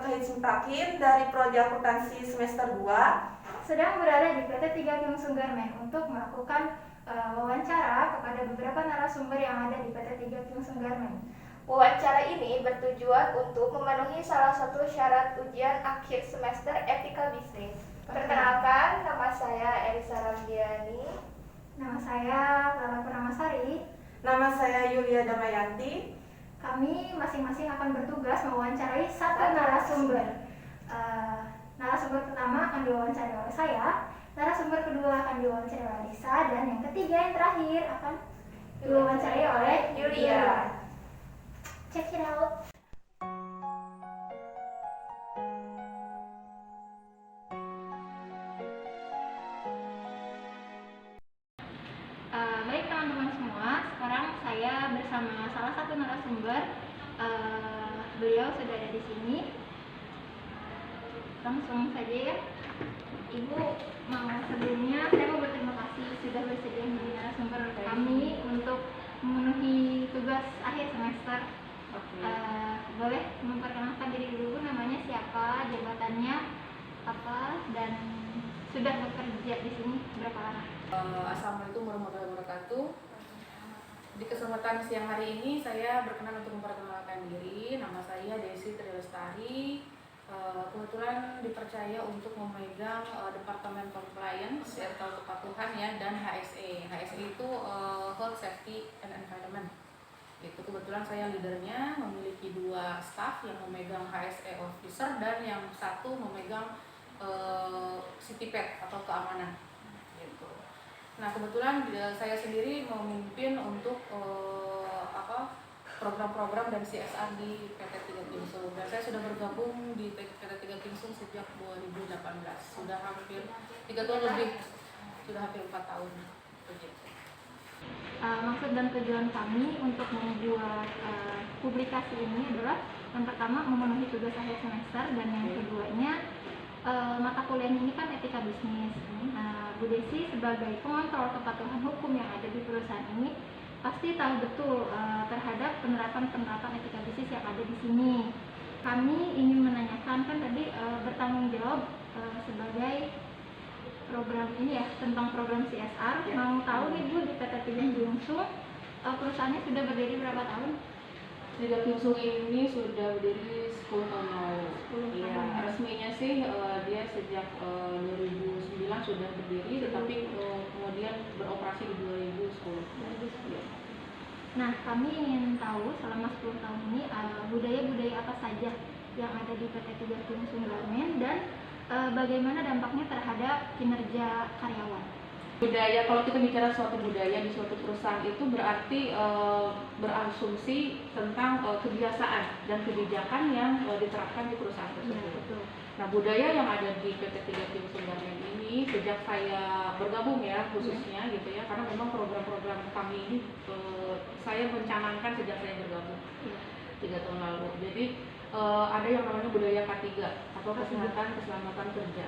Kahit Simtakin dari Prodi Akuntansi semester 2 sedang berada di PT 3 Kim Sunggarmen untuk melakukan wawancara kepada beberapa narasumber yang ada di PT 3 Kim Sunggarmen. Wawancara ini bertujuan untuk memenuhi salah satu syarat ujian akhir semester etika bisnis. Perkenalkan, nama saya Elisa Ramdiani. Nama saya Lala Purnamasari. Nama saya Yulia Damayanti. Kami masing-masing akan bertugas mewawancarai satu narasumber. Narasumber pertama akan diwawancarai oleh saya, narasumber kedua akan diwawancarai oleh Lisa, dan yang ketiga yang terakhir akan diwawancarai oleh Yulia. Check it out. Baik teman-teman semua, sekarang saya bersama salah satu narasumber. Beliau sudah ada di sini. Langsung saja ya. Ibu, sebelumnya saya mau berterima kasih sudah bersedia menjadi narasumber kami untuk memenuhi tugas akhir semester. Boleh memperkenalkan diri dulu, namanya siapa, jabatannya apa, dan sudah bekerja di sini berapa lama? Assalamualaikum warahmatullahi wabarakatuh. Di kesempatan siang hari ini saya berkenan untuk memperkenalkan diri. Nama saya Desi Trilestari. Kebetulan dipercaya untuk memegang Departemen Compliance atau kepatuhan ya, dan HSE. HSE itu Health Safety and Environment. Itu kebetulan saya leadernya, memiliki 2 staff yang memegang HSE officer dan yang satu memegang CTPAT atau keamanan. Gitu. Nah kebetulan saya sendiri memimpin untuk program-program dan CSR di PT 3 Kim Sung, dan saya sudah bergabung di PT 3 Kim Sung sejak 2018. Sudah hampir 3 tahun lebih, sudah hampir 4 tahun. Maksud dan tujuan kami untuk membuat publikasi ini adalah yang pertama memenuhi tugas akhir semester, dan yang keduanya mata kuliah ini kan etika bisnis. Bu Desi sebagai pengontrol kepatuhan hukum yang ada di perusahaan ini pasti tahu betul terhadap penerapan etika bisnis yang ada di sini. Kami ingin menanyakan, kan tadi bertanggung jawab sebagai program ini ya, tentang program CSR. Mau tahu nih Bu, di PT 3 Kim Sung perusahaannya sudah berdiri berapa tahun? 3 Kim Sung ini sudah berdiri 10 tahun lalu. Iya, resminya sih dia sejak 2009 sudah berdiri, tetapi kemudian beroperasi di 2010. Nah, kami ingin tahu selama 10 tahun ini budaya-budaya apa saja yang ada di PT 3 Kim Sunggarmen, dan bagaimana dampaknya terhadap kinerja karyawan. Budaya, kalau kita bicara suatu budaya di suatu perusahaan itu berarti berasumsi tentang kebiasaan dan kebijakan yang diterapkan di perusahaan tersebut. Nah, budaya yang ada di PT 3 Kim Sunggarmen ini sejak saya bergabung ya khususnya gitu ya, karena memang program-program kami ini saya mencanangkan sejak saya bergabung 3 tahun lalu. Jadi ada yang namanya budaya K3 atau kesehatan keselamatan kerja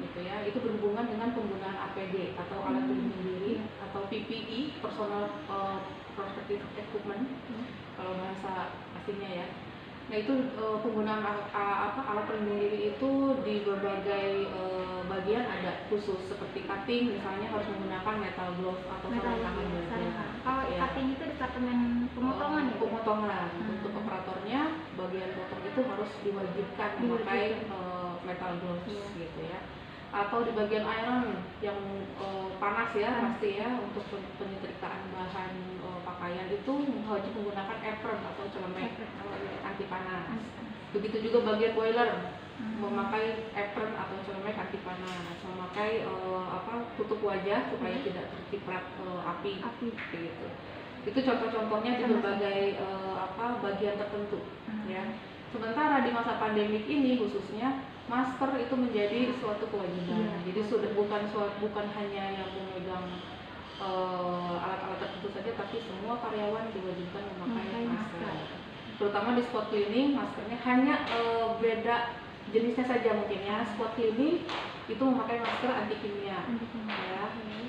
gitu ya. Itu berhubungan dengan penggunaan APD atau alat pelindung diri atau PPE, personal protective equipment kalau bahasa aslinya ya. Nah itu penggunaan alat pelindung diri itu di berbagai bagian ada khusus, seperti cutting misalnya harus menggunakan metal glove atau sarung tangan. Kalau cutting itu departemen pemotongan ya? Pemotongan. Untuk operatornya bagian potong itu harus diwajibkan memakai metal gloves gitu ya. Atau di bagian iron yang panas ya pasti ya, untuk penyetrikaan bahan pakaian itu wajib menggunakan apron atau celemek anti panas. Begitu juga bagian boiler memakai apron atau celemek anti panas, memakai tutup wajah supaya tidak terciprat api gitu. Itu contoh-contohnya di berbagai bagian tertentu ya. Sementara di masa pandemik ini khususnya masker itu menjadi suatu kewajiban. Jadi sudah bukan hanya yang memegang alat-alat tertentu saja, tapi semua karyawan diwajibkan memakai masker. Terutama di spot cleaning, maskernya hanya beda jenisnya saja mungkin ya. Spot cleaning itu memakai masker anti kimia ya.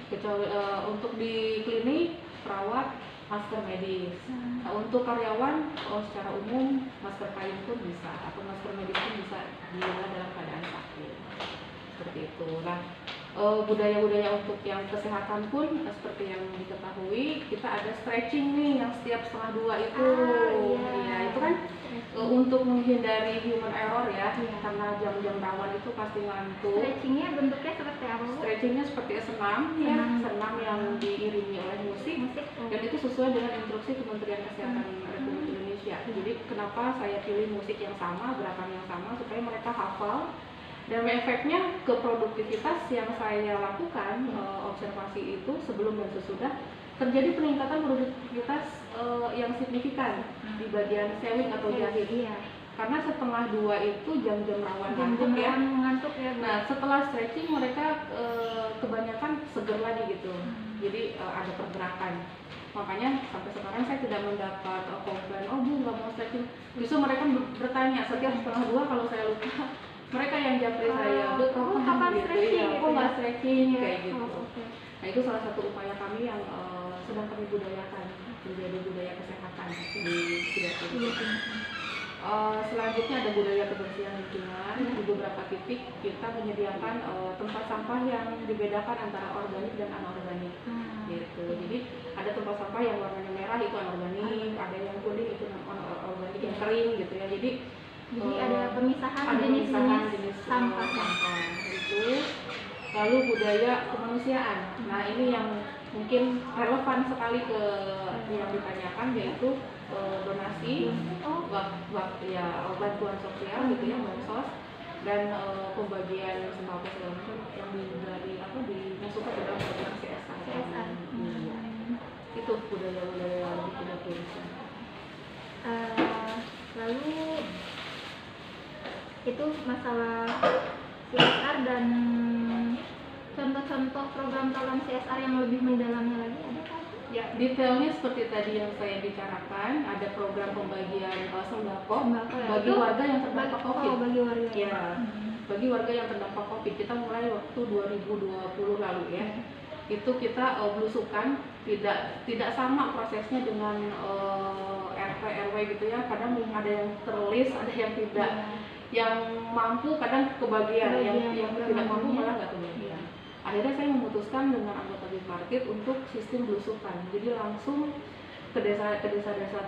Kecuali untuk di cleaning perawat, masker medis. Nah, untuk karyawan secara umum masker kain pun bisa atau masker medis pun bisa bila dalam keadaan sakit. Seperti itu. Nah, budaya-budaya untuk yang kesehatan pun seperti yang diketahui, kita ada stretching nih yang setiap setengah 2 itu. Iya, itu kan untuk menghindari human error ya, karena jam-jam rawan itu pasti ngantuk. Stretchingnya bentuknya seperti apa, Bu? Stretchingnya seperti senam ya, senam yang diiringi oleh musik. Dan itu sesuai dengan instruksi Kementerian Kesehatan Republik Indonesia. Jadi kenapa saya pilih musik yang sama, gerakan yang sama, supaya mereka hafal. Dan efeknya ke produktivitas yang saya lakukan, observasi itu sebelum dan sesudah, terjadi peningkatan produktivitas yang signifikan di bagian sewing atau jahit. Karena setengah 2 itu jam-jam rawan ngantuk ya. Nah, setelah stretching mereka kebanyakan seger lagi gitu. Jadi ada pergerakan. Makanya sampai sekarang saya tidak mendapat komplain, oh Bu nggak mau stretching. Justru mereka bertanya setiap setengah 2 kalau saya lupa. Mereka yang japri saya, Bu kapan stretching? Ya, kok nggak stretching kayak gitu. Nah, itu salah satu upaya kami yang sedang kami budayakan menjadi budaya kesehatan di Sidoarjo. Selanjutnya ada budaya kebersihan lingkungan. Di beberapa titik kita menyediakan tempat sampah yang dibedakan antara organik dan anorganik. Gitu. Jadi ada tempat sampah yang warnanya merah itu anorganik, ada yang kuning itu organik yang kering gitu ya. Jadi ada pemisahan jenis sampah itu. Lalu budaya kemanusiaan. Nah, ini yang mungkin relevan sekali ke yang ditanyakan, yaitu donasi, bantuan sosial gitu ya, bansos, dan pembagian sembako segala macam yang dimasukkan ke dalam program CSR. Itu budaya-budaya di Indonesia. Lalu itu masalah CSR dan contoh-contoh program CSR yang lebih mendalamnya lagi ada kan? Ya, detailnya seperti tadi yang saya bicarakan, ada program pembagian sembako bagi warga yang terdampak COVID. Bagi warga. Ya, bagi warga yang terdampak COVID. Kita mulai waktu 2020 lalu ya. Itu kita belusukan, tidak sama prosesnya dengan RT RW gitu ya. Kadang ada yang terlist, ada yang tidak. Yang mampu kadang kebagian, yang tidak mampu malah nggak kebagian. Akhirnya saya memutuskan dengan anggota bipartit untuk sistem belusukan. Jadi langsung ke desa-desa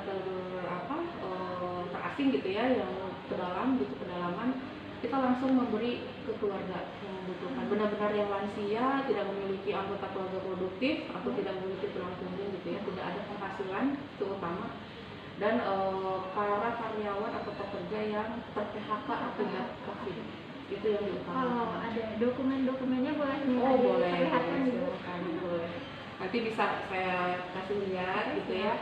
terasing gitu ya, yang pedalaman, kita langsung memberi ke keluarga yang membutuhkan. Benar-benar yang lansia, tidak memiliki anggota keluarga produktif atau tidak memiliki tulang punggung gitu ya, tidak ada penghasilan, itu utama. Dan para karyawan atau pekerja yang ter-PHK akibat COVID, itu yang diutamakan. Kalau ada dokumen-dokumennya boleh diperlihatkan juga. Boleh. Nanti bisa saya kasih lihat gitu ya.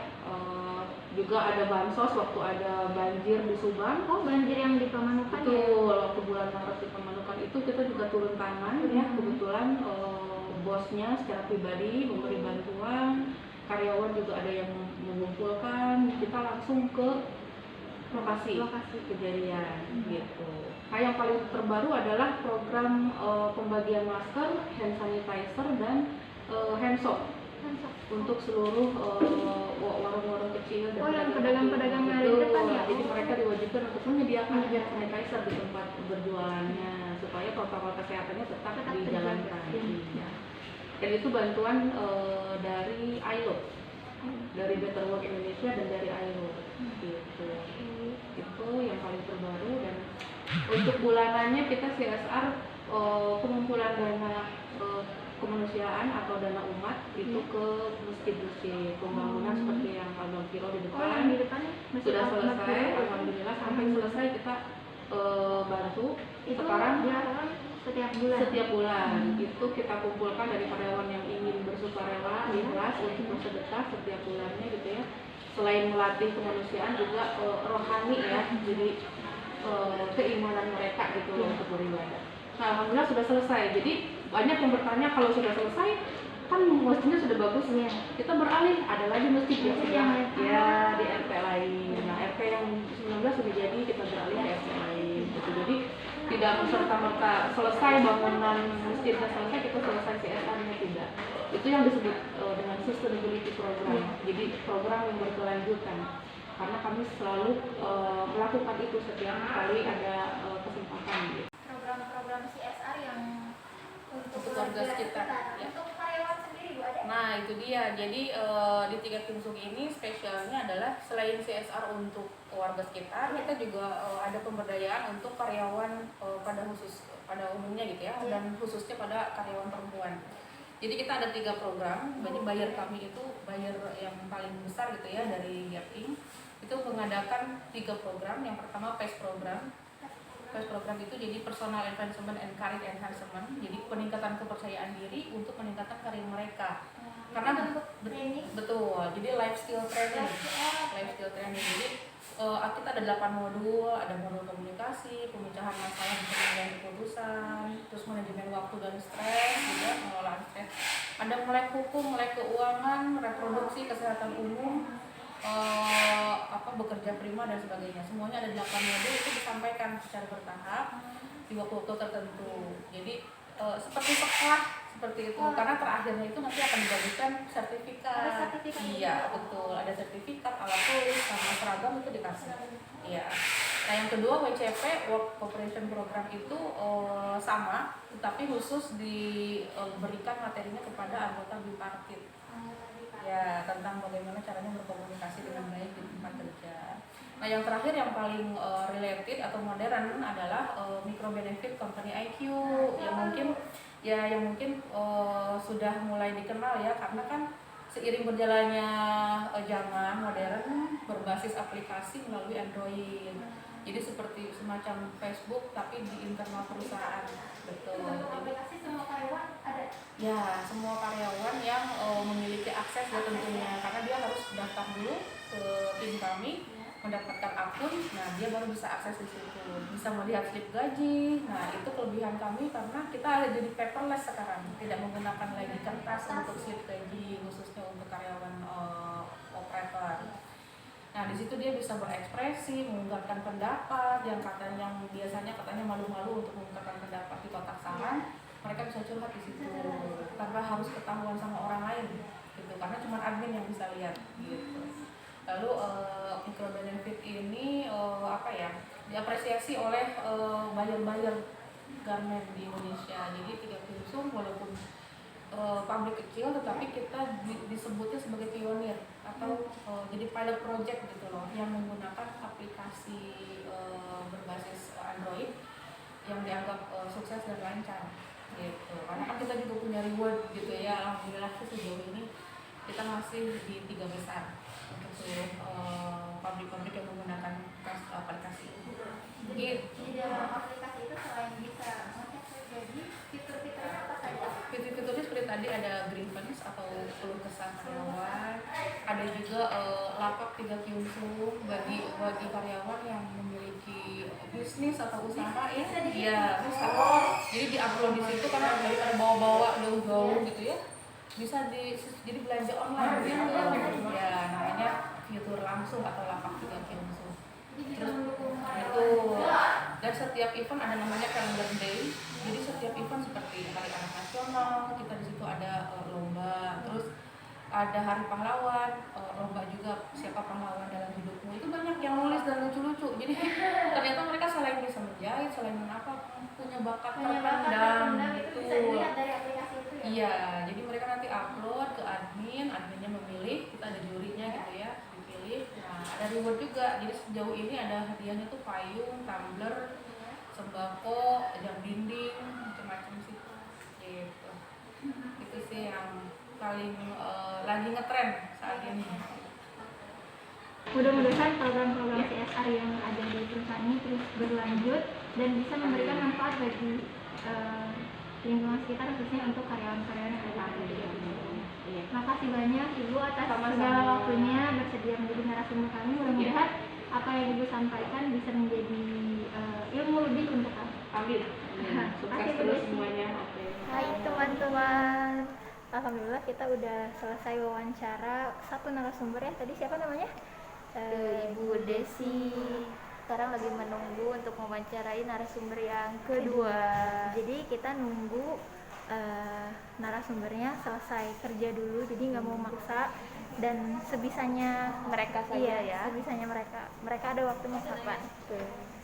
Juga ada bansos waktu ada banjir di Subang. Banjir yang di Pamanukan. Betul, waktu bulan Maret di Pamanukan itu kita juga turun tangan ya. Kebetulan bosnya secara pribadi memberi bantuan. Karyawan juga ada yang mengumpulkan, kita langsung ke lokasi kejadian gitu. Nah, yang paling terbaru adalah program pembagian masker, hand sanitizer, dan hand soap untuk seluruh warung-warung kecil dan yang pedagang-pedagang yang ada di depan ya. Jadi mereka diwajibkan untuk menyediakan hand sanitizer di tempat berjualannya supaya protokol kesehatannya tetap dijalankan. Dan itu bantuan dari ILO, dari Better Work Indonesia dan dari ILO gitu. Itu yang paling terbaru. Dan untuk bulanannya kita CSR pengumpulan dana kemanusiaan atau dana umat itu ke masjid-masjid pembangunan seperti yang Abang Kiro di depan, sudah selesai. Alhamdulillah sampai selesai kita bantu. Itu sekarang setiap bulan itu kita kumpulkan dari karyawan yang ingin bersukarela ikhlas untuk bersedekah setiap bulannya gitu ya. Selain melatih kemanusiaan juga rohani ya, jadi keimanan mereka gitu untuk beribadah. Nah, alhamdulillah sudah selesai. Jadi banyak yang bertanya, kalau sudah selesai kan masjidnya sudah bagus ya, kita beralih ada lagi masjid yang ya di RT lain. Nah, RT yang 19 sudah jadi, kita beralih ke RT lain gitu. Jadi tidak serta-merta selesai bangunan masjidnya selesai kita selesai CSR-nya, tidak. Itu yang disebut dengan sustainability program. Jadi program yang berkelanjutan. Karena kami selalu melakukan itu setiap kali ada kesempatan. Gitu. Program-program CSR yang untuk warga sekitar. Ya. Untuk karyawan sendiri Bu ada? Nah itu dia. Jadi di Tiga Kimsung ini spesialnya adalah selain CSR untuk warga sekitar, kita juga ada pemberdayaan untuk karyawan pada umumnya gitu ya, dan khususnya pada karyawan perempuan. Jadi kita ada 3 program. Jadi buyer kami itu buyer yang paling besar gitu ya dari Gaping. Itu mengadakan 3 program. Yang pertama PACE program. PACE program itu jadi personal advancement and career enhancement. Jadi peningkatan kepercayaan diri untuk meningkatkan karir mereka. Karena betul. Jadi life skill training. Jadi kita ada 8 modul, ada modul komunikasi, pemecahan masalah dan pengambilan keputusan, terus manajemen waktu dan stres, juga pengelolaan stres. Ada melek hukum, melek keuangan, reproduksi, kesehatan umum, bekerja prima dan sebagainya. Semuanya ada 8 modul, itu disampaikan secara bertahap di waktu-waktu tertentu. Jadi seperti sekolah seperti itu, karena terakhirnya itu nanti akan dibagikan sertifikat. Iya betul, ada sertifikat, alat tulis, sama seragam itu dikasih. Iya. Nah yang kedua WCP Work Cooperation Program itu sama, tetapi khusus diberikan materinya kepada anggota bipartit. Ya tentang bagaimana caranya berkomunikasi dengan baik di tempat kerja. Nah yang terakhir yang paling related atau modern adalah micro benefit company IQ yang mungkin sudah mulai dikenal ya, karena kan seiring berjalannya zaman modern berbasis aplikasi melalui Android. Jadi seperti semacam Facebook tapi di internal perusahaan. Betul. Aplikasi semua karyawan ada? Ya, semua karyawan yang memiliki akses ya tentunya, karena dia harus daftar dulu ke tim kami, mendapatkan akun, nah dia baru bisa akses di situ, bisa melihat slip gaji. Nah itu kelebihan kami karena kita ada jadi paperless sekarang, tidak menggunakan lagi kertas untuk slip gaji khususnya untuk karyawan operator. Nah di situ dia bisa berekspresi, mengungkapkan pendapat yang biasanya katanya malu-malu untuk mengungkapkan pendapat di kotak saran, mereka bisa curhat di situ tanpa harus ketahuan sama orang lain gitu, karena cuma admin yang bisa lihat gitu. Lalu micro benefit ini diapresiasi oleh buyer-buyer garment di Indonesia. Jadi Tiga Kimsung walaupun pabrik kecil, tetapi kita disebutnya sebagai pionir atau jadi pilot project gitu loh, yang menggunakan aplikasi berbasis Android yang dianggap sukses dan lancar gitu. Karena kan kita juga punya reward gitu ya, alhamdulillah sejauh ini kita masih di 3 besar untuk seluruh pabrik-pabrik yang menggunakan aplikasi ini. Di dalam aplikasi itu selain bisa mengecek gaji, fitur-fiturnya apa saja? Fitur-fiturnya seperti tadi ada grievance atau keluh kesah karyawan, ada juga lapak Tiga Kimsung bagi karyawan yang memiliki bisnis atau usaha ya, bisa. Jadi diupload di situ karena daripada bawa-bawa jauh-jauh gitu ya, bisa jadi belanja online gitu. Ya namanya fitur langsung atau lapak Tiga Kimsung. Terus itu, dan setiap event ada namanya calendar day. Jadi setiap event seperti Hari Anak Nasional, kita di situ ada lomba. Terus ada Hari Pahlawan, lomba juga siapa pahlawan dalam hidupmu. Itu banyak yang nulis dan lucu-lucu. Jadi ternyata mereka selain bisa menjahit, selain punya bakat terpendam. Itu bisa dilihat dari aplikasi itu ya? Iya, jadi mereka nanti upload ke adminnya memilih, kita ada jurinya gitu ya, dipilih. Nah, ada reward juga. Jadi sejauh ini ada hadiahnya tuh payung, tumbler, sembako, jam dinding, macam-macam sih. Gitu. Itu sih yang paling lagi ngetren saat ini. Mudah-mudahan program-program CSR yang ada di perusahaan ini terus berlanjut dan bisa memberikan manfaat bagi lingkungan sekitar, khususnya untuk karyawan-karyawan yang ada di sini. Makasih banyak Ibu atas segala waktunya bersedia menjadi narasumber kami. Mudah-mudahan apa yang Ibu sampaikan bisa menjadi ilmu lebih untuk kami. Amin. Sukses terus semuanya. Hai teman-teman, alhamdulillah kita udah selesai wawancara satu narasumber ya. Tadi siapa namanya? Ibu Desi. Sekarang lagi menunggu untuk mewawancarai narasumber yang kedua. Jadi kita nunggu narasumbernya selesai kerja dulu, jadi nggak mau maksa, dan sebisanya Mereka saja ya. sebisanya mereka ada waktunya kapan.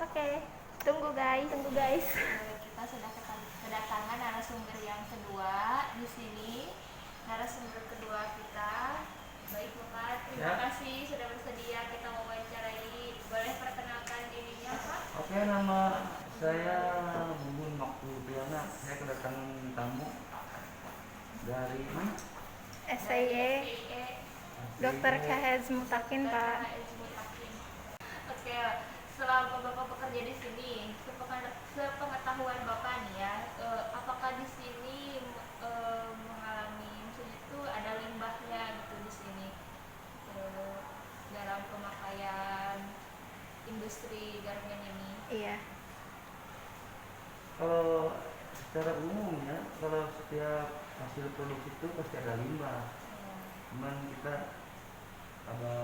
Oke, tunggu guys. Kita sudah kedatangan narasumber yang kedua di sini. Narasumber kedua kita, baik Bapak, terima kasih sudah bersedia kita mewawancarai. Boleh perkenalkan dirinya Pak? Oke, nama saya Bubun Maktubiana. Saya kedatangan tamu dari mana? SIE Dr. Kahez Mutakin, Pak. Oke, selama Bapak bekerja di sini, sepengetahuan Bapak nih ya, apakah di sini mengalami maksudnya itu ada limbahnya gitu di sini dalam pemakaian industri garmen ini? Iya. Kalau secara umum ya, kalau setiap hasil produksi itu pasti ada limbah. Cuman kita ada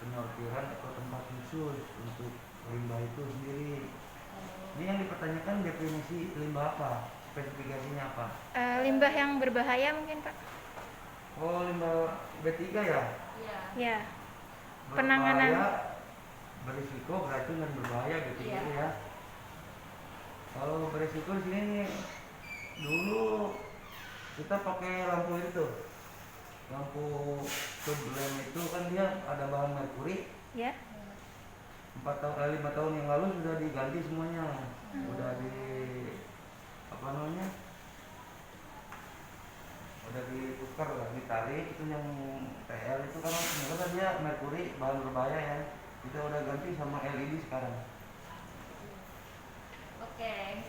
penyortiran atau tempat khusus untuk limbah itu sendiri. Ini yang dipertanyakan definisi limbah apa? Spesifikasinya apa? Limbah yang berbahaya mungkin, Pak. Oh, limbah B3 ya? Iya. Ya. Berbahaya, Penanganan. berisiko, beracun dan berbahaya gitu Iya. ya. Kalau berisiko di sini nih, dulu kita pakai lampu itu, lampu sublime itu kan dia ada bahan merkuri. Ya. 5 tahun yang lalu sudah diganti semuanya, udah di apa namanya, udah ditukar lah, ditarik itu yang TL itu kan sebenarnya dia merkuri bahan berbahaya ya, kita udah ganti sama LED sekarang. Oke,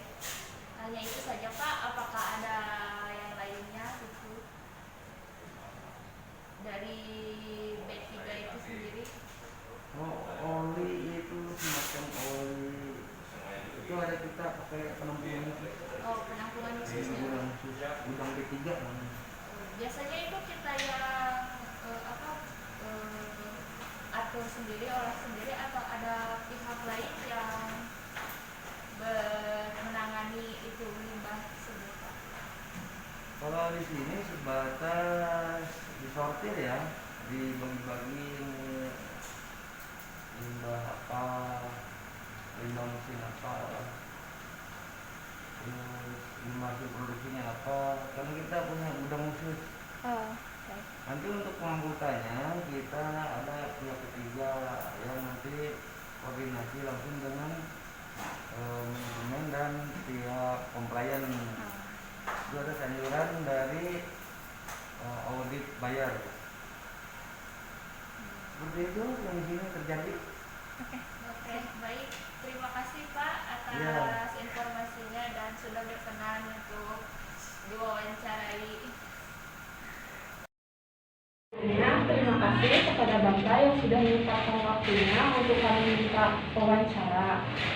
hanya itu saja Pak. Apakah ada yang lainnya gitu dari B3 itu sendiri? Oh, oli itu semacam oli itu ada kita pakai penampungan khusus. Oh, penampungan khususnya. Gudang khusus, gudang B3 namanya. Biasanya itu kita yang atur sendiri, olah sendiri, atau ada pihak lain yang menangani itu limbah tersebut Pak? Kalau di sini sebatas disortir ya, dibagi-bagi limbah apa, limbah mesin apa, terus limbah hasil produksinya apa, karena kita punya gudang khusus. Oh. Nanti untuk pengangkutannya kita ada pihak ketiga yang nanti koordinasi langsung dengan manajemen dan pihak komplain. Itu ada sayuran dari audit bayar. Seperti itu yang di sini terjadi. Oke, baik. Terima kasih Pak atas Ya. informasinya dan sudah berkenan untuk diwawancarai. Terima kasih kepada Bapak yang sudah menyempatkan waktunya untuk kami minta wawancara.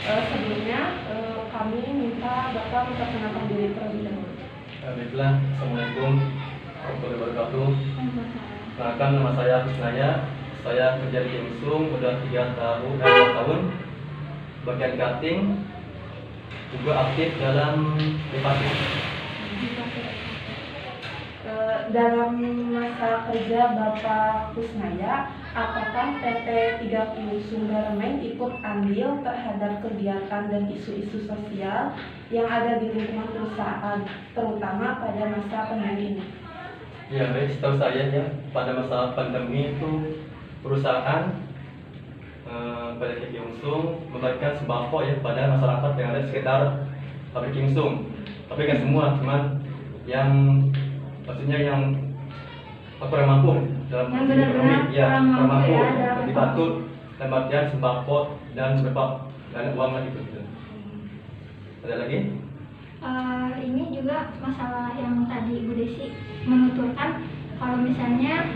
Sebelumnya kami minta Bapak memperkenalkan diri terlebih dahulu. Baiklah, Assalamualaikum warahmatullahi wabarakatuh. Perkenalkan, nama saya Kusnaya. Saya kerja di Kimsung udah 3 tahun, bagian cutting, juga aktif dalam Depati. Dalam masa kerja Bapak Kusnaya, apakah PT 3 Kimsung Garmen ikut andil terhadap kegiatan dan isu-isu sosial yang ada di lingkungan perusahaan, terutama pada masa pandemi ini? Ya, baik, setahu saya ya, pada masa pandemi itu perusahaan PT Kimsung membagikan sembako ya pada masyarakat yang ada di sekitar pabrik Kimsung. Tapi nggak semua, cuman yang maksudnya yang kurang mampu dalam Yang kondisi benar-benar ekonomi, ya kurang kurang mampu mampu ya, dalam dibantu dalam artian sembako dan beberapa dana uang lagi gitu. Ada lagi? Ini juga masalah yang tadi Bu Desi menuturkan kalau misalnya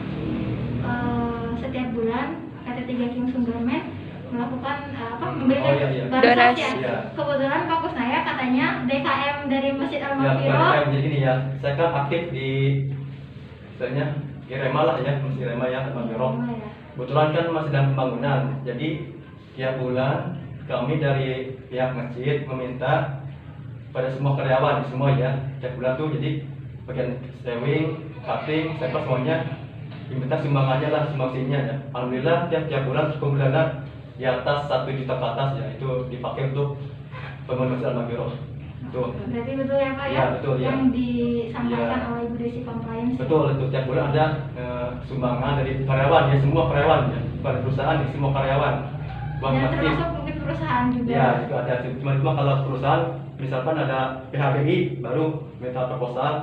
setiap bulan PT 3 Kimsung Garmen melakukan memberikan bansos ya. Iya. Kebetulan Pak Kusnaya katanya DKM dari Masjid Ya, Al-Maghfirah. bukan jadi gini ya, saya kan aktif di misalnya Irema lah ya, Masjid Irema ya, Al-Maghfirah. Kebetulan kan masih dalam pembangunan, jadi tiap bulan kami dari pihak masjid meminta pada semua karyawan semua ya. Tiap bulan tuh jadi bagian sewing, cutting, sampai semuanya diminta sumbangannya lah, sumbangsinya ya. Alhamdulillah tiap bulan pembulanan di atas 1 juta ke atas ya, itu dipakai untuk pembangunan Masjid Al-Maghfirah. Tuh. Berarti betul ya Pak ya? Iya, betul, ya. Yang disampaikan Iya. oleh Ibu Desi Compliance. Betul, itu tiap bulan ada sumbangan dari karyawan ya, semua karyawan ya, bukan perusahaan ya, semua karyawan. Buat Dan masjid. termasuk mungkin perusahaan juga. Ya, itu ada. Cuma kalau perusahaan, misalkan ada PHBI baru minta proposal,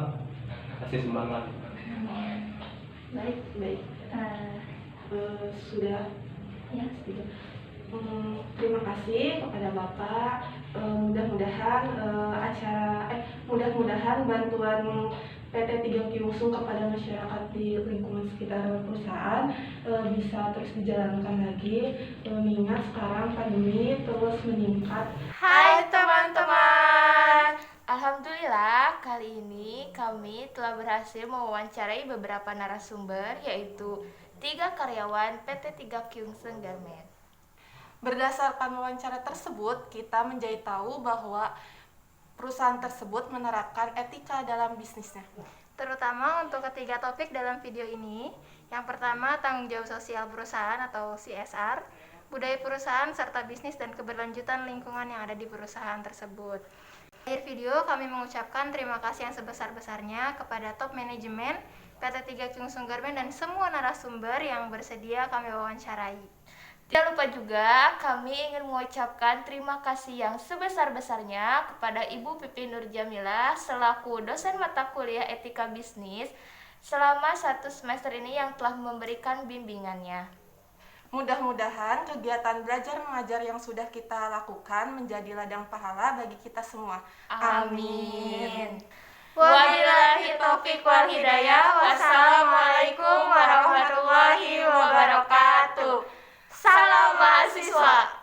kasih sumbangan. Baik, baik. Sudah ya segitu. Terima kasih kepada Bapak. Mudah-mudahan bantuan PT 3 Kiungsung kepada masyarakat di lingkungan sekitar perusahaan bisa terus dijalankan lagi, mengingat sekarang pandemi terus meningkat. Hai teman-teman, alhamdulillah kali ini kami telah berhasil mewawancarai beberapa narasumber, yaitu 3 karyawan PT 3 Kiungsung Garment. Berdasarkan wawancara tersebut, kita menjadi tahu bahwa perusahaan tersebut menerapkan etika dalam bisnisnya. Terutama untuk ketiga topik dalam video ini. Yang pertama, tanggung jawab sosial perusahaan atau CSR, budaya perusahaan, serta bisnis dan keberlanjutan lingkungan yang ada di perusahaan tersebut. Di akhir video, kami mengucapkan terima kasih yang sebesar-besarnya kepada top manajemen PT 3 Kiungsung Garment dan semua narasumber yang bersedia kami wawancarai. Tidak lupa juga kami ingin mengucapkan terima kasih yang sebesar-besarnya kepada Ibu Pipi Nur Jamilah selaku dosen mata kuliah etika bisnis selama 1 semester ini yang telah memberikan bimbingannya. Mudah-mudahan kegiatan belajar mengajar yang sudah kita lakukan menjadi ladang pahala bagi kita semua. Amin. Wabillahi taufiq wal hidayah. Wassalamualaikum warahmatullahi wabarakatuh. Salam mahasiswa.